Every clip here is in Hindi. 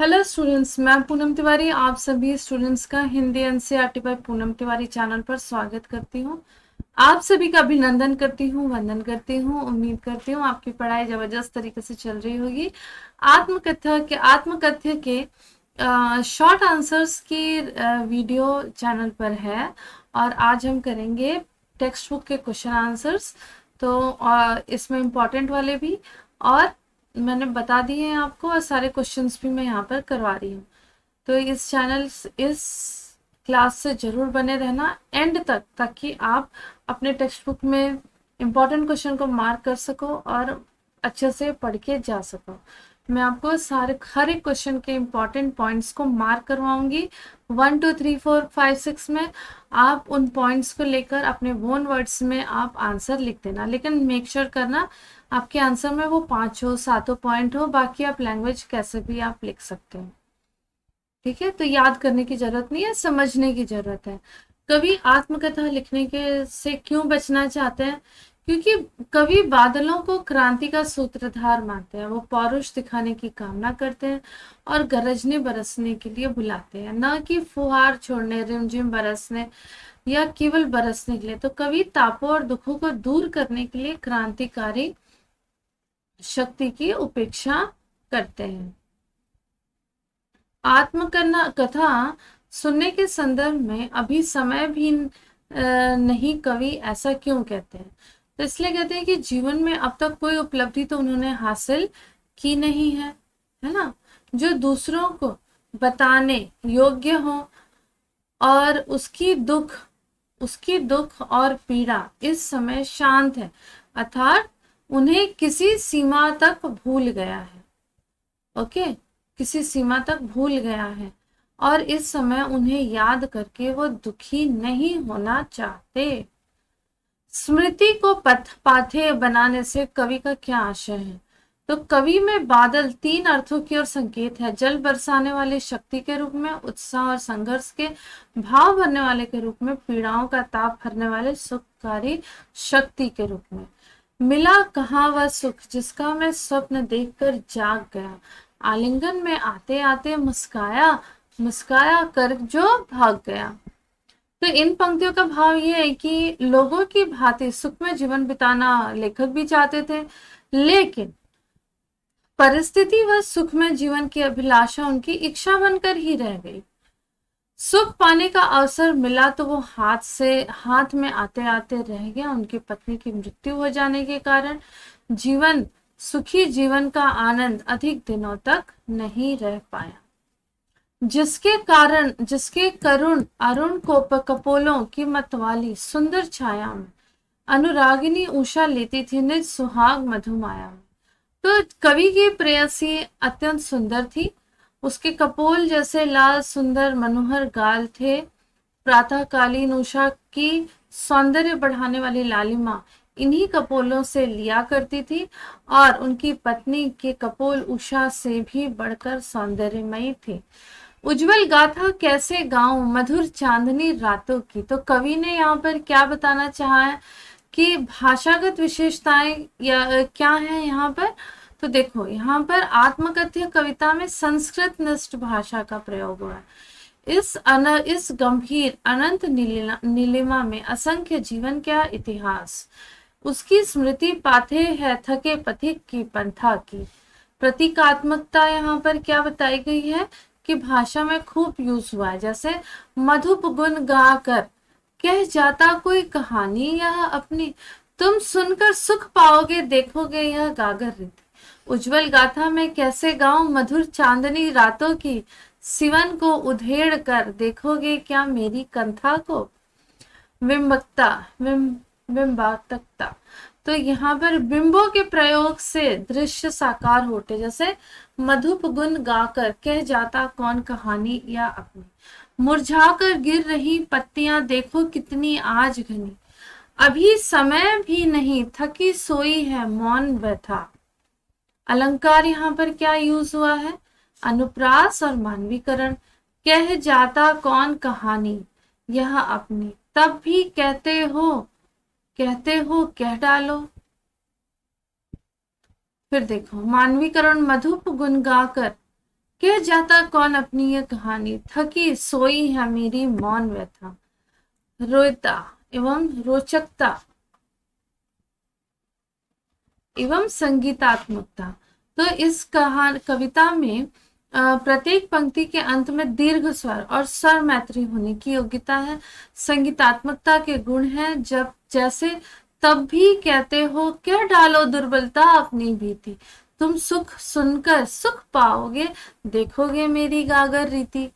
हेलो स्टूडेंट्स, मैं पूनम तिवारी आप सभी स्टूडेंट्स का Hindi NCERT by Poonam Tiwari channel पर स्वागत करती हूँ। आप सभी का अभिनंदन करती हूँ, वंदन करती हूँ। उम्मीद करती हूँ आपकी पढ़ाई जबरदस्त तरीके से चल रही होगी। आत्मकथ्य के शॉर्ट आंसर्स की वीडियो चैनल पर है और आज हम करेंगे टेक्स्ट बुक के क्वेश्चन आंसर्स। तो इसमें इम्पोर्टेंट वाले भी और मैंने बता दिए हैं आपको, और सारे क्वेश्चंस भी मैं यहाँ पर करवा रही हूँ। तो इस क्लास से जरूर बने रहना एंड तक, ताकि आप अपने टेक्स्ट बुक में इम्पोर्टेंट क्वेश्चन को मार्क कर सको और अच्छे से पढ़ के जा सको। मैं आपको हर एक क्वेश्चन के इम्पोर्टेंट पॉइंट्स को मार्क करवाऊंगी 1 2 3 4 5 6 में। आप उन पॉइंट्स को लेकर अपने ओन वर्ड्स में आप आंसर लिख देना, लेकिन मेक श्योर करना आपके आंसर में वो 5 हो 7 पॉइंट हो। बाकी आप लैंग्वेज कैसे भी आप लिख सकते हो, ठीक है। तो याद करने की जरूरत नहीं है, समझने की जरूरत है। कवि आत्मकथा लिखने के से क्यों बचना चाहते हैं? क्योंकि कवि बादलों को क्रांति का सूत्रधार मानते हैं। वो पौरुष दिखाने की कामना करते हैं और गरजने बरसने के लिए बुलाते हैं, न कि फुहार छोड़ने, रिमझिम बरसने या केवल बरसने के लिए। तो कवि तापों और दुखों को दूर करने के लिए क्रांतिकारी शक्ति की उपेक्षा करते हैं। कथा सुनने के संदर्भ में अभी समय भी नहीं, कवि ऐसा क्यों कहते हैं? तो इसलिए कहते हैं कि जीवन में अब तक कोई उपलब्धि तो उन्होंने हासिल की नहीं है ना, जो दूसरों को बताने योग्य हो, और उसकी दुख और पीड़ा इस समय शांत है, अर्थात उन्हें किसी सीमा तक भूल गया है। ओके, किसी सीमा तक भूल गया है और इस समय उन्हें याद करके वो दुखी नहीं होना चाहते। स्मृति को पाथेय बनाने से कवि का क्या आशय है? तो कवि में बादल 3 अर्थों की ओर संकेत है। जल बरसाने वाली शक्ति के रूप में, उत्साह और संघर्ष के भाव भरने वाले के रूप में, पीड़ाओं का ताप भरने वाले सुखकारी शक्ति के रूप में। मिला कहाँ वह सुख जिसका मैं स्वप्न देखकर जाग गया, आलिंगन में आते आते मुस्काया मुस्काया कर जो भाग गया। तो इन पंक्तियों का भाव ये है कि लोगों की भांति सुखमय जीवन बिताना लेखक भी चाहते थे, लेकिन परिस्थिति व सुखमय जीवन की अभिलाषा उनकी इच्छा बनकर ही रह गई। सुख पाने का अवसर मिला तो वो हाथ में आते आते रह गया। उनकी पत्नी की मृत्यु हो जाने के कारण सुखी जीवन का आनंद अधिक दिनों तक नहीं रह पाया, जिसके करुण अरुण कपोलों की मतवाली सुंदर छाया में अनुरागिनी उषा लेती थी निज सुहाग मधुमाया में। तो कवि की प्रेयसी अत्यंत सुंदर थी। उसके कपोल जैसे लाल सुंदर मनोहर गाल थे। प्रातःकालीन उषा की सौंदर्य बढ़ाने वाली लालिमा इन्हीं कपोलों से लिया करती थी, और उनकी पत्नी के कपोल उषा से भी बढ़कर सौंदर्यमयी थे। उज्जवल गाथा कैसे गाऊं मधुर चांदनी रातों की। तो कवि ने यहाँ पर क्या बताना चाहा है कि भाषागत विशेषताएं या क्या है यहाँ पर? तो देखो, यहाँ पर आत्मकथ्य कविता में संस्कृत निष्ठ भाषा का प्रयोग हुआ है। इस गंभीर अनंत नीलिमा में असंख्य जीवन क्या इतिहास, उसकी स्मृति पाथे है थके पथिक की पंथा की। प्रतीकात्मकता यहाँ पर क्या बताई गई है कि भाषा में खूब यूज हुआ है, जैसे मधुप गुण गाकर कह जाता कोई कहानी यह अपनी, तुम सुनकर सुख पाओगे देखोगे यह गागर रीति। उज्जवल गाथा में कैसे गाऊं मधुर चांदनी रातों की, सिवन को उधेड़ कर देखोगे क्या मेरी कंथा को। बिंबात्मकता, तो यहाँ पर बिंबों के प्रयोग से दृश्य साकार होते, जैसे मधुप गुण गाकर कह जाता कौन कहानी या अपनी, मुरझाकर गिर रही पत्तियां देखो कितनी आज घनी, अभी समय भी नहीं थकी सोई है मौन व्यथा। अलंकार यहाँ पर क्या यूज हुआ है? अनुप्रास और मानवीकरण। कह जाता कौन कहानी यह अपनी, तब भी कहते हो कह डालो। फिर देखो, मानवीकरण मधुप गुण गाकर कह जाता कौन अपनी ये कहानी, थकी सोई है मेरी मौन व्यथा, रोयता एवं रोचकता एवं संगीतात्मकता। तो इस कविता में प्रत्येक पंक्ति के अंत में दीर्घ स्वर और स्वर मैत्री होने की योग्यता है, संगीतात्मकता के गुण हैं, जब जैसे तब भी कहते हो क्या डालो दुर्बलता अपनी भीति, तुम सुख सुनकर सुख पाओगे, देखोगे मेरी गागर रीति।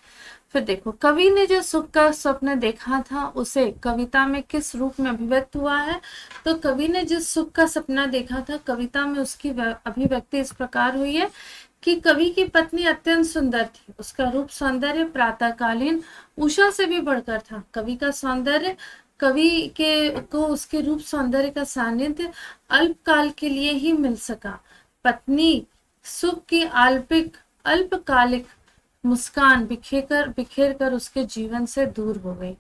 फिर देखो कवि ने जो सुख का स्वप्न देखा था उसे कविता में किस रूप में अभिव्यक्त हुआ है। तो कवि ने जिस सुख का सपना देखा था कविता में उसकी अभिव्यक्ति इस प्रकार हुई है कि कवि की पत्नी अत्यंत सुंदर थी, उसका रूप सौंदर्य प्रातःकालीन उषा से भी बढ़कर था। कवि का सौंदर्य, कवि के को उसके रूप सौंदर्य का सानिध्य अल्पकाल के लिए ही मिल सका। पत्नी सुख की अल्पकालिक मुस्कान बिखेर कर उसके जीवन से दूर हो गई।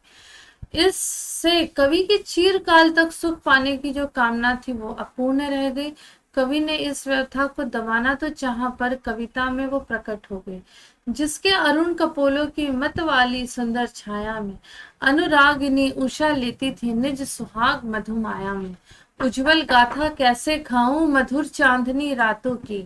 इससे कवि की चिरकाल तक सुख पाने की जो कामना थी वो अपूर्ण रह गई। कवि ने इस व्यथा को दबाना तो चाहा पर कविता में वो प्रकट हो गई, जिसके अरुण कपोलों की मत वाली सुंदर छाया में अनुरागिनी उषा लेती थी निज सुहाग मधुमाया में, उज्जवल गाथा कैसे खाऊं मधुर चांदनी रातों की।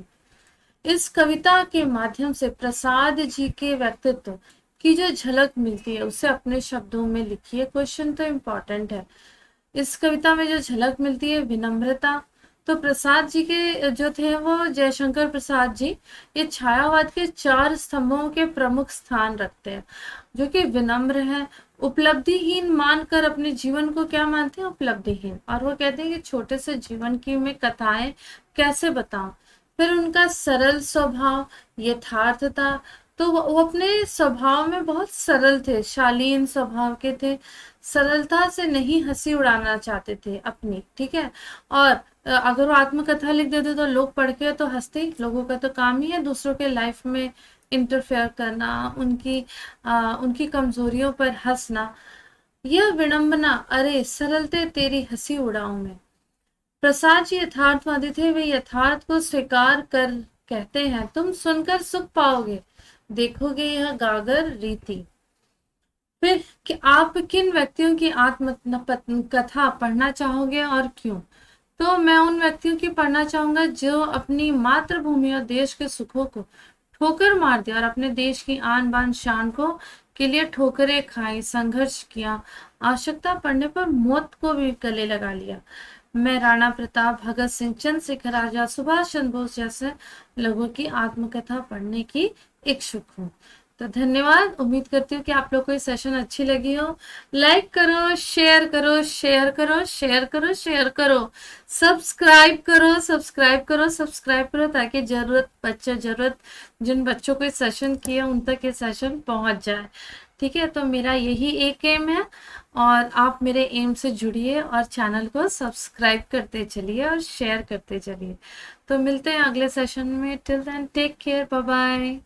इस कविता के माध्यम से प्रसाद जी के व्यक्तित्व की जो झलक मिलती है उसे अपने शब्दों में लिखिए। क्वेश्चन तो इम्पोर्टेंट है। इस कविता में जो झलक मिलती है विनम्रता, तो प्रसाद जी के जो थे वो जयशंकर प्रसाद जी, ये छायावाद के 4 स्तंभों के प्रमुख स्थान रखते हैं, जो कि विनम्र है, उपलब्धिहीन मानकर अपने जीवन को क्या मानते हैं, उपलब्धिहीन, और वो कहते हैं कि छोटे से जीवन की मैं कथाएं कैसे बताऊं। फिर उनका सरल स्वभाव, यथार्थता, तो वो अपने स्वभाव में बहुत सरल थे, शालीन स्वभाव के थे, सरलता से नहीं हंसी उड़ाना चाहते थे अपनी, ठीक है। और अगर वो आत्मकथा लिख देते तो लोग पढ़ के तो हंसते, लोगों का तो काम ही है दूसरों के लाइफ में इंटरफेयर करना, उनकी कमजोरियों पर हंसना। यह विडंबना अरे सरलते तेरी हंसी उड़ाऊं मैं। प्रसाद जी यथार्थवादी थे, वे यथार्थ को स्वीकार कर कहते हैं तुम सुनकर सुख पाओगे, देखोगे यह गागर रीति। फिर कि आप किन व्यक्तियों की आत्म कथा पढ़ना चाहोगे और क्यों। तो मैं उन व्यक्तियों की पढ़ना चाहूंगा जो अपनी मातृभूमि और देश के सुखों को ठोकर मार दिया और अपने देश की आन बान शान को के लिए ठोकरें खाई, संघर्ष किया, आवश्यकता पड़ने पर मौत को भी गले लगा लिया। मैं राणा प्रताप, भगत सिंह, चंद्रशेखर आजाद, सुभाष चंद्र बोस जैसे लोगों की आत्मकथा पढ़ने की इच्छुक हूँ। तो धन्यवाद। उम्मीद करती हूँ कि आप लोग को ये सेशन अच्छी लगी हो। लाइक करो, शेयर करो, शेयर करो, शेयर करो, शेयर करो, सब्सक्राइब करो, सब्सक्राइब करो, सब्सक्राइब करो, ताकि जरूरत जिन बच्चों को सेशन किया उन तक ये सेशन पहुंच जाए, ठीक है। तो मेरा यही एक एम है और आप मेरे एम से जुड़िए और चैनल को सब्सक्राइब करते चलिए और शेयर करते चलिए। तो मिलते हैं अगले सेशन में। Till then take care, bye bye.